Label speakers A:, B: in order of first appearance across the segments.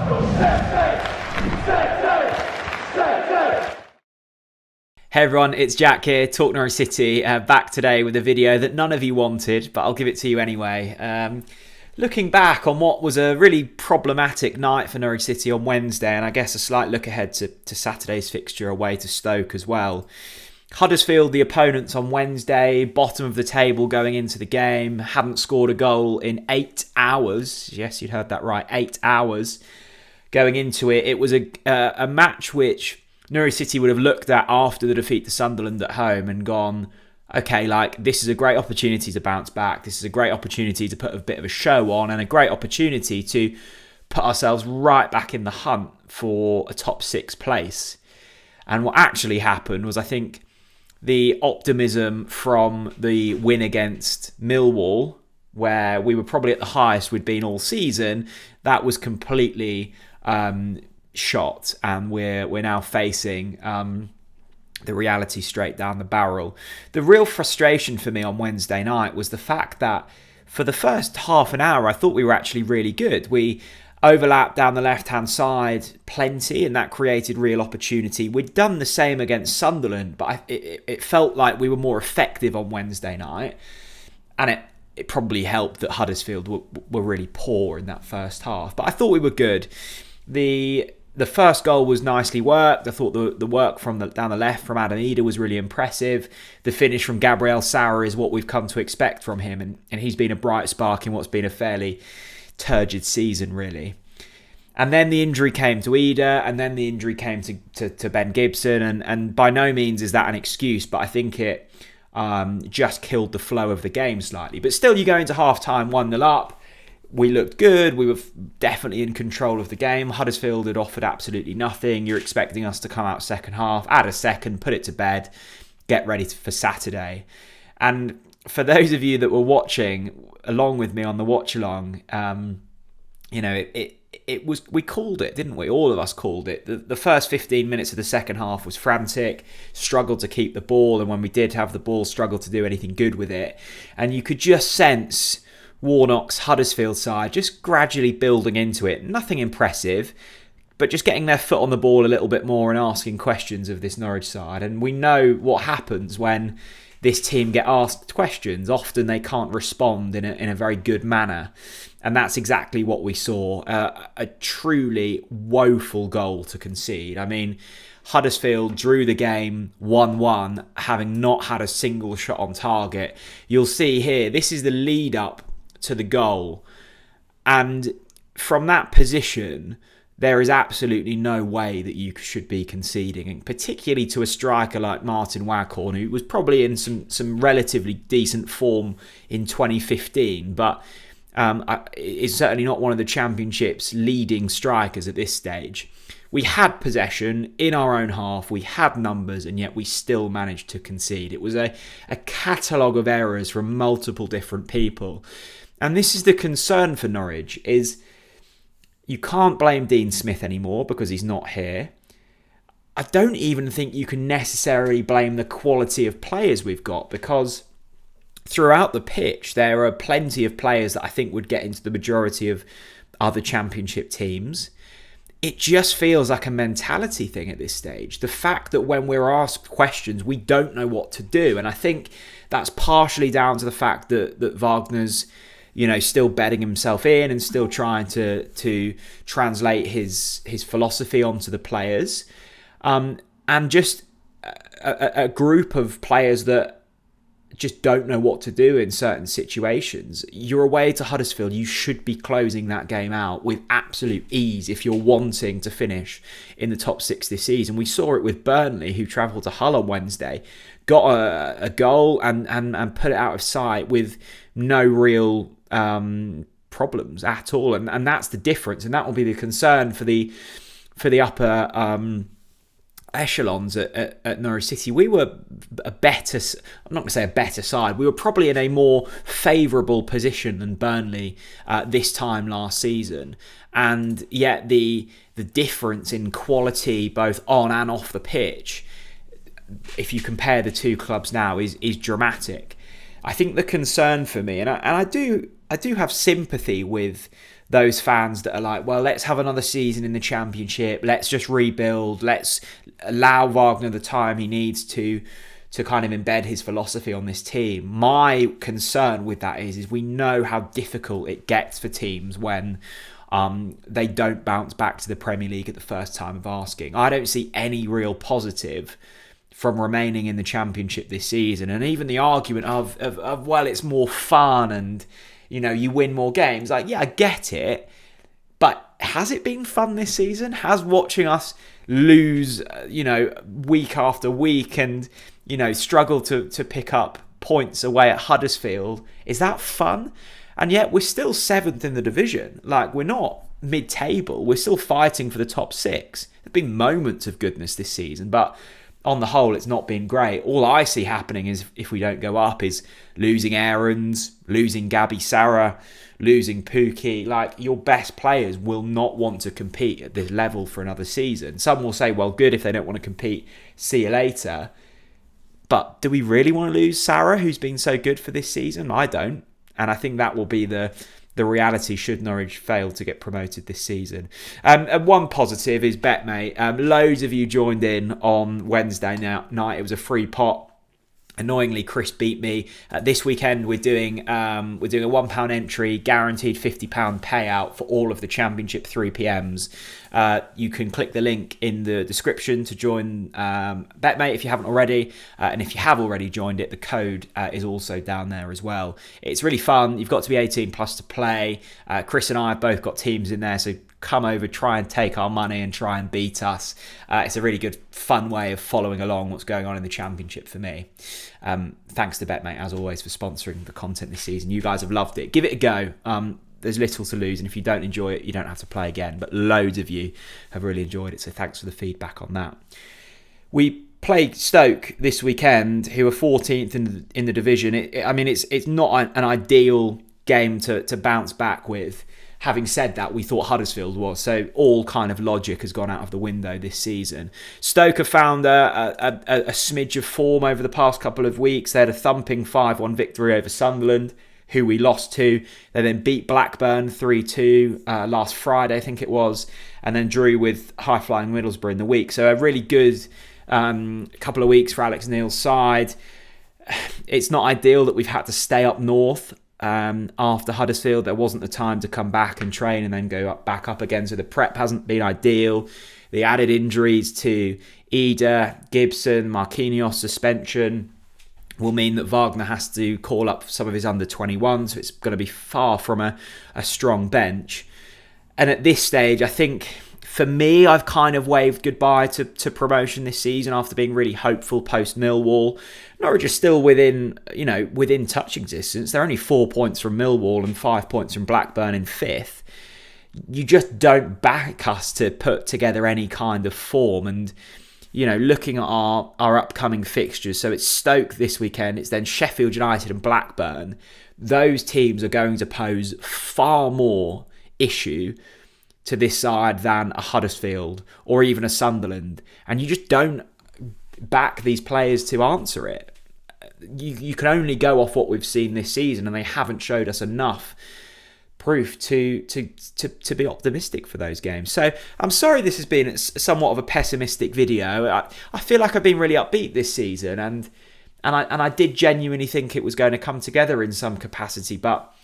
A: Hey everyone, it's Jack here, Talk Norwich City, back today with a video that none of you wanted, but I'll give it to you anyway. Looking back on what was a really problematic night for Norwich City on Wednesday, and I guess a slight look ahead to Saturday's fixture away to Stoke as well. Huddersfield, the opponents on Wednesday, bottom of the table going into the game, hadn't scored a goal in 8 hours. Yes, you'd heard that right, 8 hours going into it. It was a match which Norwich City would have looked at after the defeat to Sunderland at home and gone, okay, this is a great opportunity to bounce back. This is a great opportunity to put a bit of a show on and a great opportunity to put ourselves right back in the hunt for a top 6 place. And what actually happened was, I think, the optimism from the win against Millwall, where we were probably at the highest we'd been all season, that was completely shot, and we're now facing the reality straight down the barrel. The real frustration for me on Wednesday night was the fact that for the first half an hour I thought we were actually really good. We overlapped down the left hand side plenty, and that created real opportunity. We'd done the same against Sunderland, but it felt like we were more effective on Wednesday night, and it probably helped that Huddersfield were really poor in that first half, but I thought we were good. The first goal was nicely worked. I thought the work from down the left from Adam Eder was really impressive. The finish from Gabriel Sauer is what we've come to expect from him, and he's been a bright spark in what's been a fairly turgid season, really. And then the injury came to Eder, and then the injury came to Ben Gibson, and by no means is that an excuse, but I think it just killed the flow of the game slightly. But still, you go into half-time 1-0 up. We looked good. We were definitely in control of the game. Huddersfield had offered absolutely nothing. You're expecting us to come out second half, add a second, put it to bed, get ready for Saturday. And for those of you that were watching along with me on the watch along, it was, we called it, didn't we? All of us called it. The first 15 minutes of the second half was frantic, struggled to keep the ball, and when we did have the ball, struggled to do anything good with it. And you could just sense Warnock's Huddersfield side just gradually building into it. Nothing impressive, but just getting their foot on the ball a little bit more and asking questions of this Norwich side. And we know what happens when this team get asked questions. Often they can't respond in a very good manner. And that's exactly what we saw. A truly woeful goal to concede. I mean, Huddersfield drew the game 1-1, having not had a single shot on target. You'll see here, this is the lead up to the goal, and from that position there is absolutely no way that you should be conceding, and particularly to a striker like Martin Waghorn, who was probably in some relatively decent form in 2015, but is certainly not one of the Championship's leading strikers at this stage. We had possession in our own half, we had numbers, and yet we still managed to concede. It was a catalogue of errors from multiple different people. And this is the concern for Norwich, is you can't blame Dean Smith anymore because he's not here. I don't even think you can necessarily blame the quality of players we've got, because throughout the pitch there are plenty of players that I think would get into the majority of other Championship teams. It just feels like a mentality thing at this stage. The fact that when we're asked questions, we don't know what to do. And I think that's partially down to the fact that Wagner's still bedding himself in and still trying to translate his philosophy onto the players. And just a group of players that just don't know what to do in certain situations. You're away to Huddersfield. You should be closing that game out with absolute ease if you're wanting to finish in the top 6 this season. We saw it with Burnley, who travelled to Hull on Wednesday, got a goal and put it out of sight with no real problems at all. And that's the difference. And that will be the concern for the upper echelons at Norwich City. We were a better, I'm not going to say a better side, we were probably in a more favourable position than Burnley this time last season, and yet the difference in quality both on and off the pitch, if you compare the two clubs now, is dramatic. I think the concern for me, and I do have sympathy with those fans that are like, well, let's have another season in the Championship, let's just rebuild, let's allow Wagner the time he needs to kind of embed his philosophy on this team. My concern with that is we know how difficult it gets for teams when they don't bounce back to the Premier League at the first time of asking. I don't see any real positive from remaining in the Championship this season. And even the argument of well, it's more fun and, you win more games. Like, yeah, I get it. But has it been fun this season? Has watching us lose, week after week and, struggle to pick up points away at Huddersfield, is that fun? And yet we're still 7th in the division. Like, we're not mid-table. We're still fighting for the top 6. There have been moments of goodness this season, but on the whole, it's not been great. All I see happening is, if we don't go up, is losing Aarons, losing Gabby Sarah, losing Pookie. Like, your best players will not want to compete at this level for another season. Some will say, well, good, if they don't want to compete, see you later. But do we really want to lose Sarah, who's been so good for this season? I don't. And I think that will be the reality should Norwich fail to get promoted this season. And one positive is BetMate. Loads of you joined in on Wednesday night. It was a free pot. Annoyingly, Chris beat me. This weekend we're doing a £1 entry, guaranteed £50 payout for all of the Championship 3PMs. You can click the link in the description to join BetMate if you haven't already. And if you have already joined it, the code is also down there as well. It's really fun. You've got to be 18 plus to play. Chris and I have both got teams in there, so come over, try and take our money and try and beat us. It's a really good, fun way of following along what's going on in the Championship for me. Thanks to BetMate, as always, for sponsoring the content this season. You guys have loved it. Give it a go. There's little to lose, and if you don't enjoy it, you don't have to play again. But loads of you have really enjoyed it, so thanks for the feedback on that. We played Stoke this weekend, who are 14th in the division. It's not an ideal game to bounce back with. Having said that, we thought Huddersfield was, so all kind of logic has gone out of the window this season. Stoke have found a smidge of form over the past couple of weeks. They had a thumping 5-1 victory over Sunderland, who we lost to. They then beat Blackburn 3-2 last Friday, I think it was, and then drew with high-flying Middlesbrough in the week. So a really good couple of weeks for Alex Neil's side. It's not ideal that we've had to stay up north. After Huddersfield, there wasn't the time to come back and train and then go back up again, so the prep hasn't been ideal. The added injuries to Ida, Gibson, Marquinhos suspension will mean that Wagner has to call up some of his under-21s, so it's going to be far from a strong bench. And at this stage, I think, for me, I've kind of waved goodbye to promotion this season after being really hopeful post Millwall. Norwich are still within touching distance. They're only 4 points from Millwall and 5 points from Blackburn in 5th. You just don't back us to put together any kind of form. And, looking at our upcoming fixtures, so it's Stoke this weekend, it's then Sheffield United and Blackburn. Those teams are going to pose far more issue to this side than a Huddersfield or even a Sunderland, and you just don't back these players to answer it. You can only go off what we've seen this season, and they haven't showed us enough proof to be optimistic for those games. So I'm sorry this has been somewhat of a pessimistic video. I feel like I've been really upbeat this season, and I did genuinely think it was going to come together in some capacity, but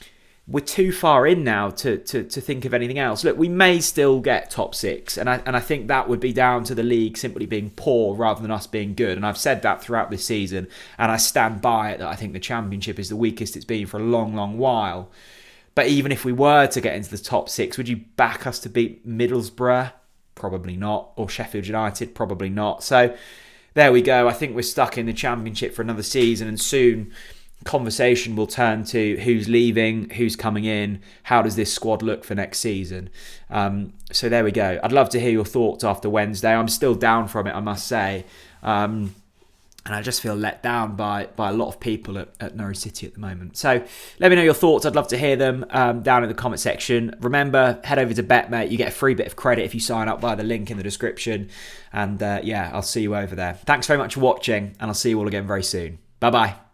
A: we're too far in now to think of anything else. Look, we may still get top 6, and I think that would be down to the league simply being poor rather than us being good. And I've said that throughout this season, and I stand by it that I think the Championship is the weakest it's been for a long, long while. But even if we were to get into the top 6, would you back us to beat Middlesbrough? Probably not. Or Sheffield United? Probably not. So there we go. I think we're stuck in the Championship for another season, and soon conversation will turn to who's leaving, who's coming in, how does this squad look for next season. So there we go. I'd love to hear your thoughts after Wednesday. I'm still down from it, I must say. And I just feel let down by a lot of people at Norwich City at the moment. So let me know your thoughts. I'd love to hear them down in the comment section. Remember, head over to BetMate. You get a free bit of credit if you sign up via the link in the description. And I'll see you over there. Thanks very much for watching, and I'll see you all again very soon. Bye-bye.